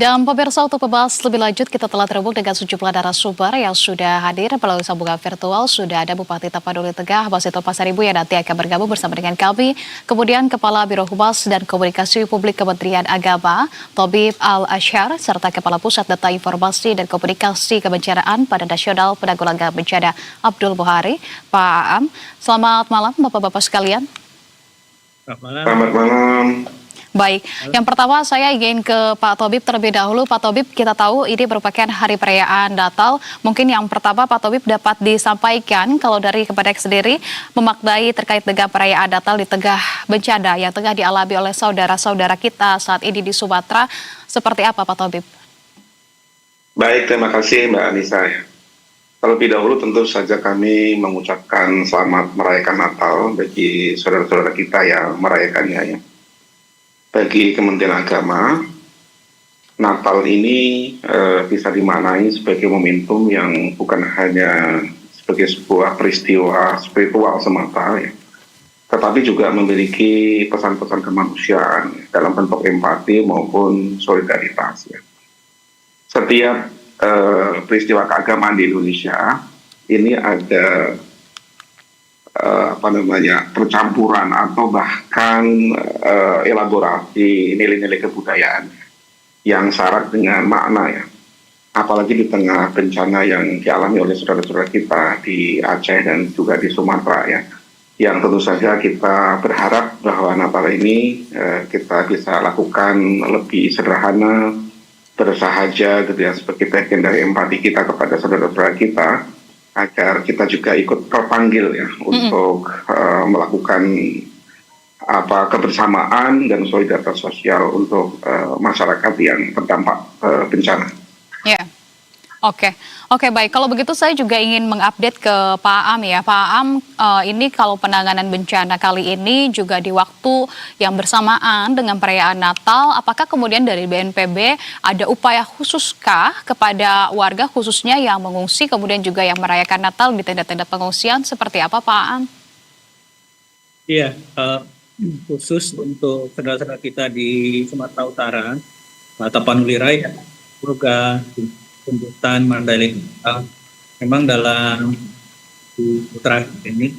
Dan pemirsa, untuk membahas lebih lanjut kita telah terhubung dengan sejumlah narasumber yang sudah hadir melalui sambungan virtual. Sudah ada Bupati Tapanuli Tengah, Mas Ito Pasaribu yang nanti akan bergabung bersama dengan kami. Kemudian Kepala Biro Humas dan Komunikasi Publik Kementerian Agama, Tobib Al-Asyar, serta Kepala Pusat Data Informasi dan Komunikasi Kebencanaan Badan Nasional Penanggulangan Bencana Abdul Muhari. Pak Aam, selamat malam Bapak-Bapak sekalian. Selamat malam. Selamat malam. Baik, yang pertama saya ingin ke Pak Tobib terlebih dahulu. Pak Tobib, kita tahu ini merupakan hari perayaan Natal. Mungkin yang pertama Pak Tobib dapat disampaikan kalau dari Kemenek sendiri memaknai terkait dengan perayaan Natal di tengah bencana yang tengah dialami oleh saudara-saudara kita saat ini di Sumatera. Seperti apa Pak Tobib? Baik, terima kasih Mbak Anissa. Terlebih dahulu tentu saja kami mengucapkan selamat merayakan Natal bagi saudara-saudara kita yang merayakannya ya. Bagi Kementerian Agama, Natal ini bisa dimaknai sebagai momentum yang bukan hanya sebagai sebuah peristiwa spiritual semata, ya, tetapi juga memiliki pesan-pesan kemanusiaan ya, dalam bentuk empati maupun solidaritas. Ya. Setiap peristiwa keagamaan di Indonesia ini ada percampuran atau bahkan elaborasi nilai-nilai kebudayaan yang syarat dengan makna ya. Apalagi di tengah bencana yang dialami oleh saudara-saudara kita di Aceh dan juga di Sumatera ya. Yang tentu saja kita berharap bahwa Natal ini kita bisa lakukan lebih sederhana, bersahaja gitu ya, sebagai bagian dari empati kita kepada saudara-saudara kita, agar kita juga ikut terpanggil ya untuk melakukan kebersamaan dan solidaritas sosial untuk masyarakat yang terdampak bencana. Ya, oke baik. Kalau begitu saya juga ingin mengupdate ke Pak Aam ya. Pak Aam, ini kalau penanganan bencana kali ini juga di waktu yang bersamaan dengan perayaan Natal, apakah kemudian dari BNPB ada upaya khususkah kepada warga khususnya yang mengungsi kemudian juga yang merayakan Natal di tenda-tenda pengungsian seperti apa Pak Aam? Iya, khusus untuk saudara-saudara kita di Sumatera Utara, Tapanuli Raya, Purga, Tuntutan, Mandalika, memang dalam terakhir ini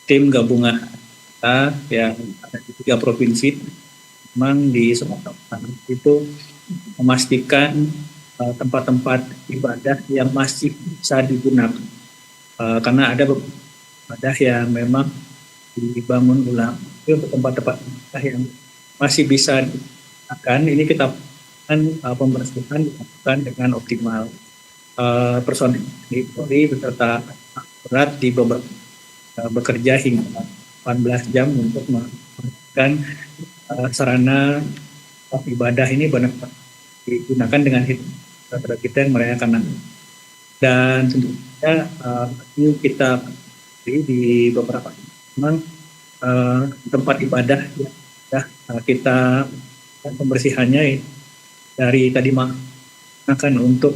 tim gabungan kita yang ada di 3 provinsi, memang di Sumatera Utara itu memastikan tempat-tempat ibadah yang masih bisa digunakan, karena ada beberapa ibadah yang memang dibangun ulang. Itu untuk tempat-tempat ibadah yang masih bisa digunakan, ini kita pembersihan dilakukan dengan optimal. Personil Polri beserta berat di beberapa bekerja hingga 18 jam untuk memastikan sarana ibadah ini benar-benar digunakan dengan saudara kita yang merayakan Natal. Dan tentunya kita di beberapa memang tempat ibadah yang sudah kita pembersihannya dari tadi akan untuk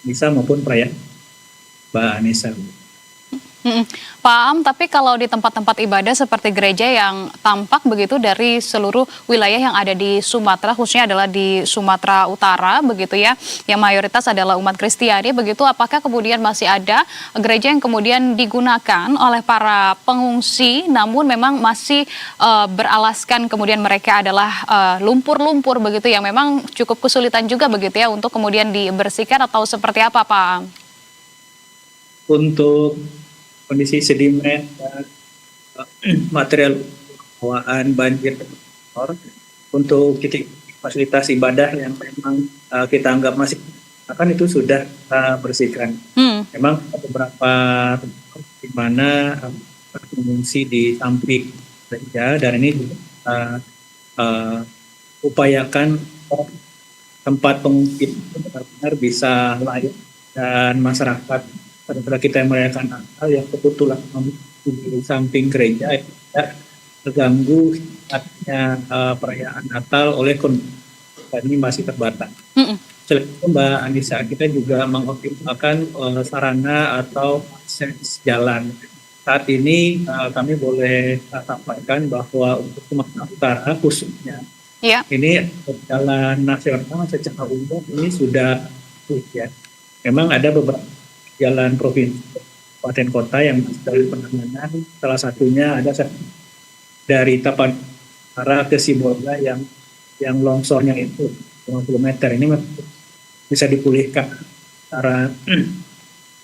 misa maupun perayaan Mbak Anissa. Pak Aam, tapi kalau di tempat-tempat ibadah seperti gereja yang tampak begitu dari seluruh wilayah yang ada di Sumatera, khususnya adalah di Sumatera Utara begitu ya, yang mayoritas adalah umat Kristiani begitu, apakah kemudian masih ada gereja yang kemudian digunakan oleh para pengungsi namun memang masih beralaskan kemudian mereka adalah lumpur-lumpur begitu yang memang cukup kesulitan juga begitu ya untuk kemudian dibersihkan atau seperti apa Pak Aam? Untuk kondisi sedimen dan material bawaan banjir untuk titik fasilitas ibadah yang memang kita anggap masih akan itu sudah bersihkan. Memang beberapa di mana pengungsi di samping gereja, dan ini upayakan tempat pengungsi benar-benar bisa layak dan masyarakat pada kita yang merayakan Natal yang kebetulan di samping gereja tidak terganggu artinya perayaan Natal oleh kondisi ini masih terbatas. Selain itu Mbak Anissa, kita juga mengoptimalkan sarana atau akses jalan. Saat ini kami boleh sampaikan bahwa untuk Sumatera Utara khususnya Ya. Ini jalan nasional secara umum ini sudah ya. Memang ada beberapa jalan provinsi, kabupaten kota yang dari penanganan. Salah satunya ada dari Tapanuli ke Sibolga yang longsornya itu 50 meter ini bisa dipulihkan secara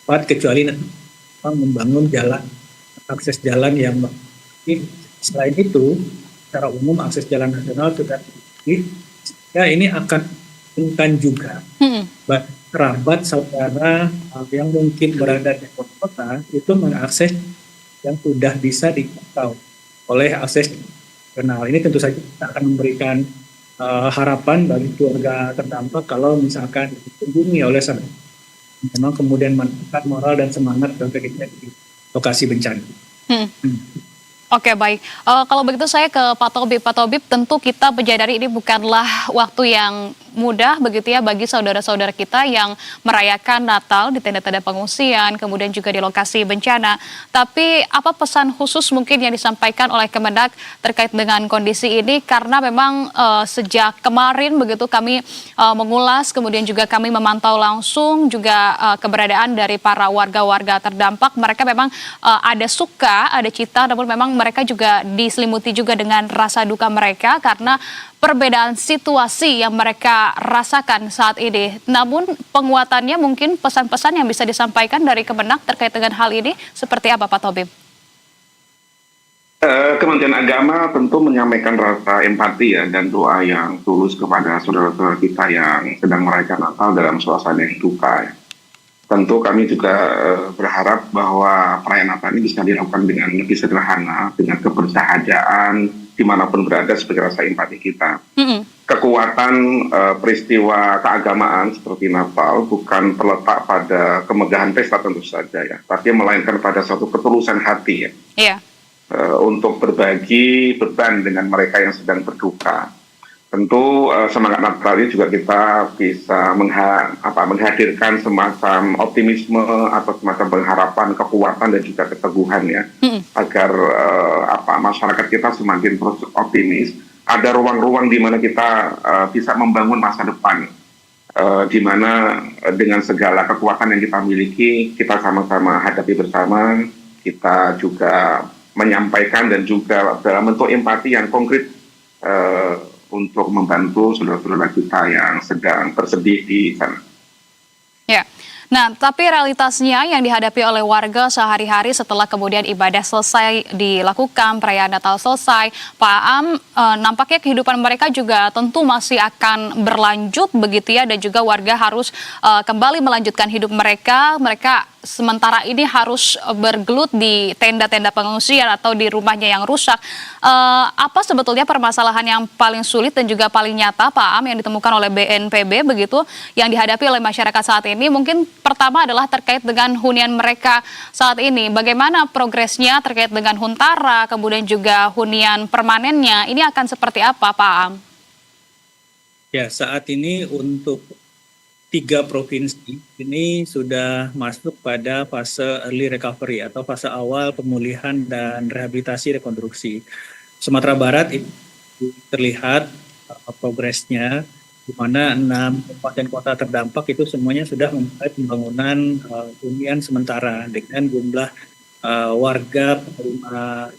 cepat kecuali membangun akses jalan yang selain itu secara umum akses jalan nasional sudah ya ini akan menguntungkan juga kerabat saudara yang mungkin berada di kota itu mengakses yang sudah bisa dijangkau oleh akses nasional. Ini tentu saja kita akan memberikan harapan bagi keluarga terdampak kalau misalkan dikunjungi oleh saudara memang kemudian meningkatkan moral dan semangat untuk kita di lokasi bencana. Oke, baik. Kalau begitu saya ke Pak Tobib. Pak Tobib, tentu kita menyadari ini bukanlah waktu yang mudah begitu ya bagi saudara-saudara kita yang merayakan Natal di tenda-tenda pengungsian, kemudian juga di lokasi bencana. Tapi apa pesan khusus mungkin yang disampaikan oleh Kemendak terkait dengan kondisi ini? Karena memang sejak kemarin begitu kami mengulas, kemudian juga kami memantau langsung juga keberadaan dari para warga-warga terdampak. Mereka memang ada suka, ada cita, namun memang mereka juga diselimuti juga dengan rasa duka mereka karena perbedaan situasi yang mereka rasakan saat ini. Namun penguatannya mungkin pesan-pesan yang bisa disampaikan dari Kemenak terkait dengan hal ini seperti apa Pak Tobib? Kementerian Agama tentu menyampaikan rasa empati ya dan doa yang tulus kepada saudara-saudara kita yang sedang merayakan Natal dalam suasana yang duka. Ya. Tentu kami juga berharap bahwa perayaan Natal ini bisa dilakukan dengan lebih sederhana, dengan kebersahajaan, dimanapun berada sebagai rasa empati kita. Kekuatan peristiwa keagamaan seperti Natal bukan terletak pada kemegahan pesta tentu saja ya, tapi melainkan pada suatu ketulusan hati ya. Yeah. Untuk berbagi beban dengan mereka yang sedang berduka. Tentu semangat Natal ini juga kita bisa menghadirkan semacam optimisme atau semacam pengharapan, kekuatan dan juga keteguhan ya, agar masyarakat kita semakin terus optimis. Ada ruang-ruang di mana kita bisa membangun masa depan, di mana dengan segala kekuatan yang kita miliki, kita sama-sama hadapi bersama, kita juga menyampaikan dan juga dalam bentuk empati yang konkret untuk membantu saudara-saudara kita yang sedang bersedih di sana. Ya. Nah, tapi realitasnya yang dihadapi oleh warga sehari-hari setelah kemudian ibadah selesai dilakukan, perayaan Natal selesai, Pak Am, nampaknya kehidupan mereka juga tentu masih akan berlanjut begitu ya, dan juga warga harus kembali melanjutkan hidup mereka. Mereka sementara ini harus bergelut di tenda-tenda pengungsian atau di rumahnya yang rusak. Apa sebetulnya permasalahan yang paling sulit dan juga paling nyata, Pak Am, yang ditemukan oleh BNPB begitu, yang dihadapi oleh masyarakat saat ini? Mungkin pertama adalah terkait dengan hunian mereka saat ini. Bagaimana progresnya terkait dengan huntara, kemudian juga hunian permanennya, ini akan seperti apa, Pak Am? Ya, saat ini untuk 3 provinsi ini sudah masuk pada fase early recovery atau fase awal pemulihan dan rehabilitasi rekonstruksi. Sumatera Barat itu terlihat progresnya, di mana 6 kabupaten kota terdampak itu semuanya sudah memulai pembangunan hunian sementara dengan jumlah warga penerima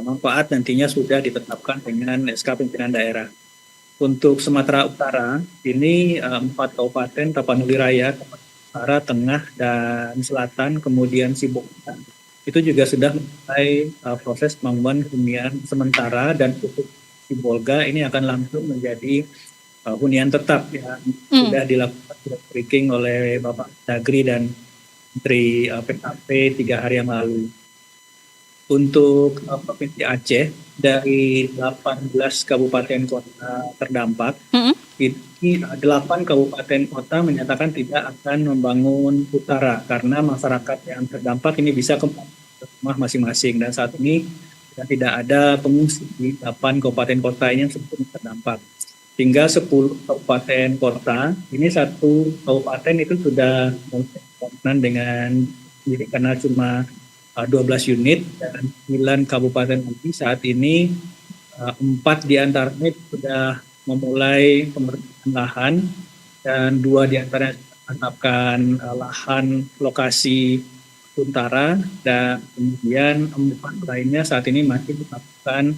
manfaat nantinya sudah ditetapkan dengan SK pimpinan daerah. Untuk Sumatera Utara, ini 4 kabupaten, Tapanuli Raya, Utara, Tengah, dan Selatan, kemudian Sibolga. Itu juga sudah mulai proses pembangunan hunian sementara, dan untuk Sibolga ini akan langsung menjadi hunian tetap yang sudah dilakukan breaking oleh Bapak Dagri dan Menteri PKP 3 hari yang lalu. Untuk Provinsi Aceh, dari 18 kabupaten kota terdampak, ini 8 kabupaten kota menyatakan tidak akan membangun utara karena masyarakat yang terdampak ini bisa kembali ke rumah masing-masing. Dan saat ini tidak ada pengungsi di 8 kabupaten kota ini yang sebetulnya terdampak. Hingga 10 kabupaten kota, ini 1 kabupaten itu sudah membangun dengan karena cuma 12 unit dan 9 kabupaten lagi saat ini 4 diantaranya sudah memulai pemeriksaan lahan dan 2 di antaranya menetapkan lahan lokasi Huntara dan kemudian 4 lainnya saat ini masih melakukan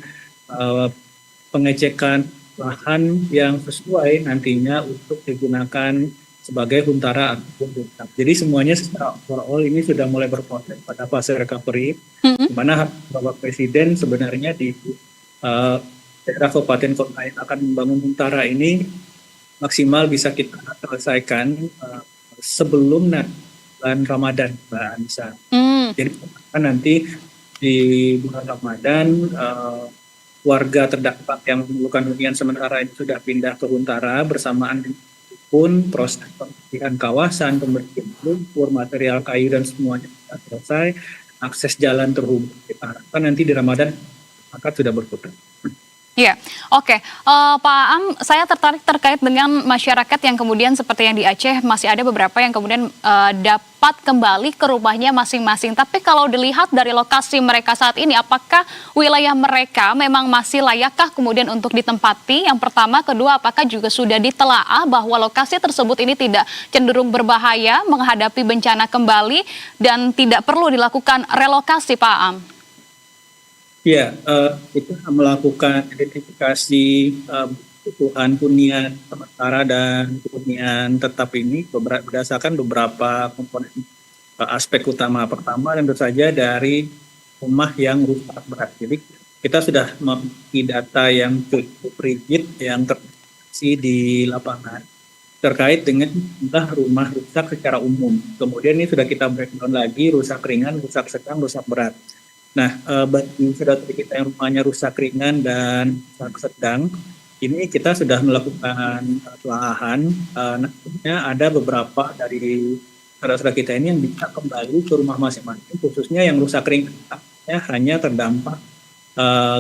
pengecekan lahan yang sesuai nantinya untuk digunakan sebagai Huntara ataupun Huntap. Jadi semuanya secara overall ini sudah mulai berproses pada fase recovery, di mana Bapak Presiden sebenarnya di daerah kabupaten kota yang akan membangun Huntara ini maksimal bisa kita selesaikan sebelum bulan Ramadan, Mbak Anissa. Jadi nanti di bulan Ramadan warga terdampak yang memerlukan hunian sementara ini sudah pindah ke Huntara bersamaan pun proses pembersihan kawasan, pembersihan lumpur, material kayu dan semuanya sudah selesai, akses jalan terhubung. Kita harapkan nanti di Ramadan maka sudah berputar. Iya, oke. Pak Am, saya tertarik terkait dengan masyarakat yang kemudian seperti yang di Aceh, masih ada beberapa yang kemudian dapat kembali ke rumahnya masing-masing. Tapi kalau dilihat dari lokasi mereka saat ini, apakah wilayah mereka memang masih layakkah kemudian untuk ditempati? Yang pertama, kedua, apakah juga sudah ditelaah bahwa lokasi tersebut ini tidak cenderung berbahaya menghadapi bencana kembali dan tidak perlu dilakukan relokasi, Pak Am? Ya, kita melakukan identifikasi kebutuhan hunian sementara dan hunian tetap ini berdasarkan beberapa komponen aspek utama. Pertama tentu saja dari rumah yang rusak berat. Jadi kita sudah memiliki data yang cukup rigid yang terdeteksi di lapangan terkait dengan jumlah rumah rusak secara umum. Kemudian ini sudah kita breakdown lagi, rusak ringan, rusak sedang, rusak berat. Nah, bagi saudara kita yang rumahnya rusak ringan dan rusak sedang, ini kita sudah melakukan telahan. Nantinya ada beberapa dari saudara-saudara kita ini yang bisa kembali ke rumah masing-masing, khususnya yang rusak ringan hanya terdampak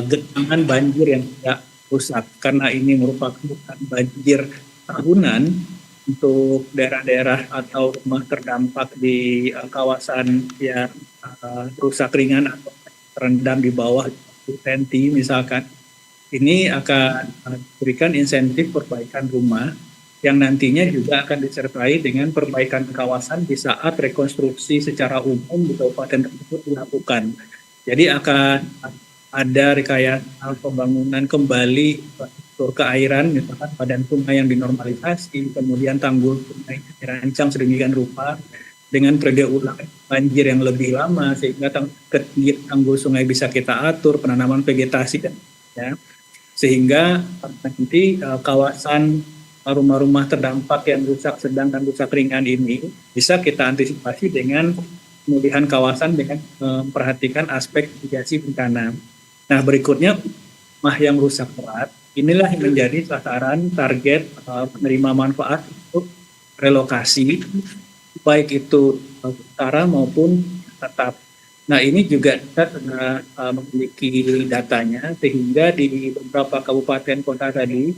genangan banjir yang tidak rusak. Karena ini merupakan banjir tahunan untuk daerah-daerah atau rumah terdampak di kawasan yang rusak ringan atau terendam di bawah 10 cm misalkan, ini akan diberikan insentif perbaikan rumah yang nantinya juga akan disertai dengan perbaikan kawasan di saat rekonstruksi secara umum di kabupaten tersebut dilakukan. Jadi akan ada rekayasa pembangunan kembali infrastruktur keairan, misalkan badan sungai yang dinormalisasi, kemudian tanggul sungai dirancang sedemikian rupa dengan periode ulang banjir yang lebih lama sehingga ketinggian tanggul sungai bisa kita atur, penanaman vegetasi dan ya, sehingga nanti kawasan rumah-rumah terdampak yang rusak sedang dan rusak ringan ini bisa kita antisipasi dengan pemulihan kawasan dengan memperhatikan aspek mitigasi bencana. Nah, berikutnya rumah yang rusak berat inilah yang menjadi sasaran target penerima manfaat untuk relokasi, baik itu utara maupun tetap. Nah, ini juga kita sudah memiliki datanya, sehingga di beberapa kabupaten kota tadi,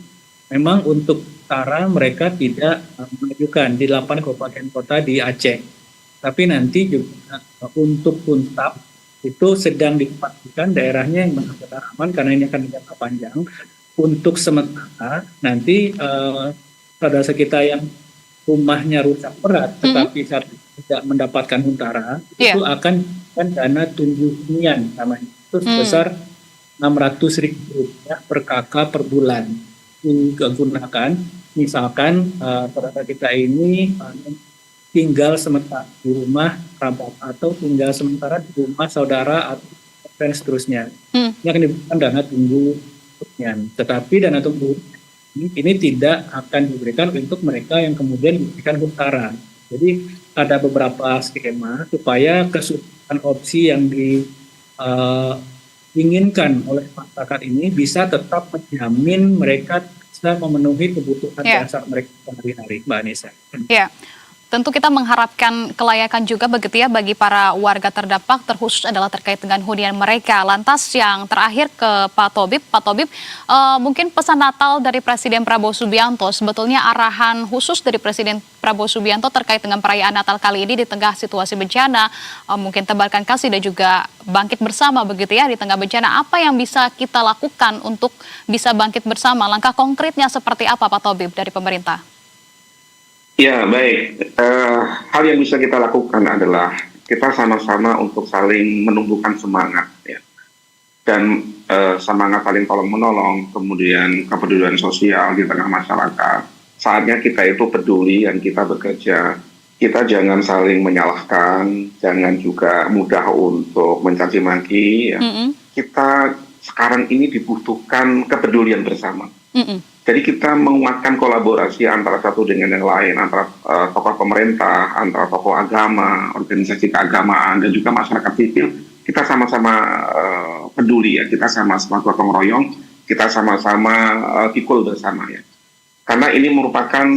memang untuk utara mereka tidak mengajukan di 8 kabupaten kota di Aceh. Tapi nanti juga untuk Huntap itu sedang dipastikan daerahnya yang benar-benar aman karena ini akan jangka panjang. Untuk sementara nanti saudara kita yang rumahnya rusak berat, tetapi saat tidak mendapatkan Huntara, itu akan dana tunggu hunian namanya. Itu sebesar Rp600.000 per kakak per bulan. Digunakan, misalkan saudara kita ini tinggal sementara di rumah kerabat atau tinggal sementara di rumah saudara atau dan seterusnya. Ini akan diberikan dana tunggu hunian. Tetapi dana tunggu ini tidak akan diberikan untuk mereka yang kemudian diberikan Huntara. Jadi ada beberapa skema supaya keseluruhan opsi yang diinginkan oleh masyarakat ini bisa tetap menjamin mereka bisa memenuhi kebutuhan dasar mereka sehari-hari, Mbak Anissa. Ya. tentu kita mengharapkan kelayakan juga begitu ya bagi para warga terdampak, terkhusus adalah terkait dengan hunian mereka. Lantas yang terakhir ke Pak Tobib, mungkin pesan Natal dari Presiden Prabowo Subianto, sebetulnya arahan khusus dari Presiden Prabowo Subianto terkait dengan perayaan Natal kali ini di tengah situasi bencana, mungkin tebarkan kasih dan juga bangkit bersama begitu ya di tengah bencana. Apa yang bisa kita lakukan untuk bisa bangkit bersama? Langkah konkretnya seperti apa Pak Tobib dari pemerintah? Ya, baik. Hal yang bisa kita lakukan adalah kita sama-sama untuk saling menumbuhkan semangat, ya. Dan semangat saling tolong-menolong, kemudian kepedulian sosial di tengah masyarakat. Saatnya kita itu peduli dan kita bekerja. Kita jangan saling menyalahkan, jangan juga mudah untuk mencaci maki. Ya. Kita sekarang ini dibutuhkan kepedulian bersama. Jadi kita menguatkan kolaborasi antara satu dengan yang lain, antara tokoh pemerintah, antara tokoh agama, organisasi keagamaan, dan juga masyarakat sipil. Kita sama-sama peduli ya, kita sama-sama gotong royong, kita sama-sama pikul bersama ya. Karena ini merupakan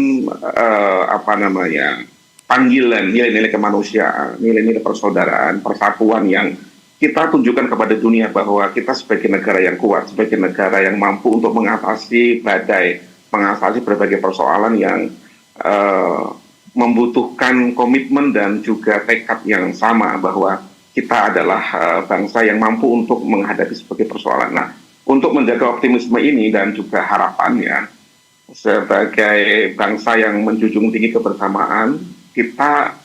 panggilan nilai-nilai kemanusiaan, nilai-nilai persaudaraan, persatuan yang kita tunjukkan kepada dunia bahwa kita sebagai negara yang kuat, sebagai negara yang mampu untuk mengatasi badai, mengatasi berbagai persoalan yang membutuhkan komitmen dan juga tekad yang sama bahwa kita adalah bangsa yang mampu untuk menghadapi sebagai persoalan. Nah, untuk menjaga optimisme ini dan juga harapannya, sebagai bangsa yang menjunjung tinggi kebersamaan, kita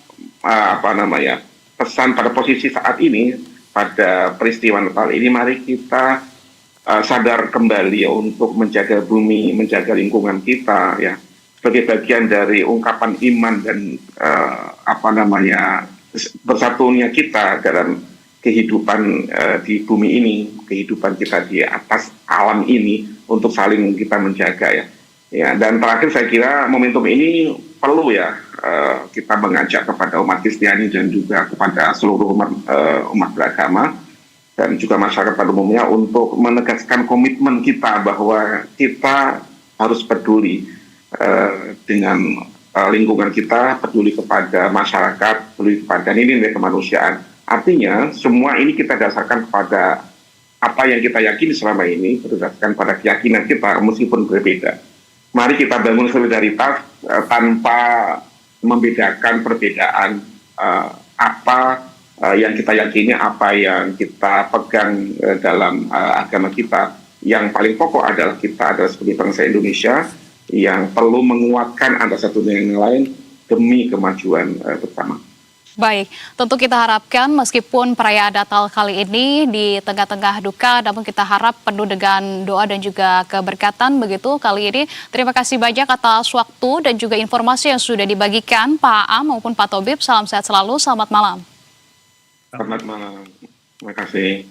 pesan pada posisi saat ini, pada peristiwa Natal ini, mari kita sadar kembali ya, untuk menjaga bumi, menjaga lingkungan kita ya, sebagai bagian dari ungkapan iman dan bersatunya kita dalam kehidupan di bumi ini, kehidupan kita di atas alam ini, untuk saling kita menjaga ya. Ya, dan terakhir saya kira momentum ini perlu ya kita mengajak kepada umat Kristiani dan juga kepada seluruh umat beragama dan juga masyarakat pada umumnya untuk menegaskan komitmen kita bahwa kita harus peduli dengan lingkungan kita, peduli kepada masyarakat, peduli kepada nilai kemanusiaan. Artinya semua ini kita dasarkan kepada apa yang kita yakini selama ini, berdasarkan pada keyakinan kita meskipun berbeda. Mari kita bangun solidaritas tanpa membedakan perbedaan apa yang kita yakini, apa yang kita pegang dalam agama kita. Yang paling pokok adalah kita adalah sebagai bangsa Indonesia yang perlu menguatkan antara satu dengan yang lain demi kemajuan bersama. Baik, tentu kita harapkan meskipun perayaan Natal kali ini di tengah-tengah duka, namun kita harap penuh dengan doa dan juga keberkatan begitu kali ini. Terima kasih banyak atas waktu dan juga informasi yang sudah dibagikan Pak Am maupun Pak Tobib. Salam sehat selalu, selamat malam. Selamat malam, terima kasih.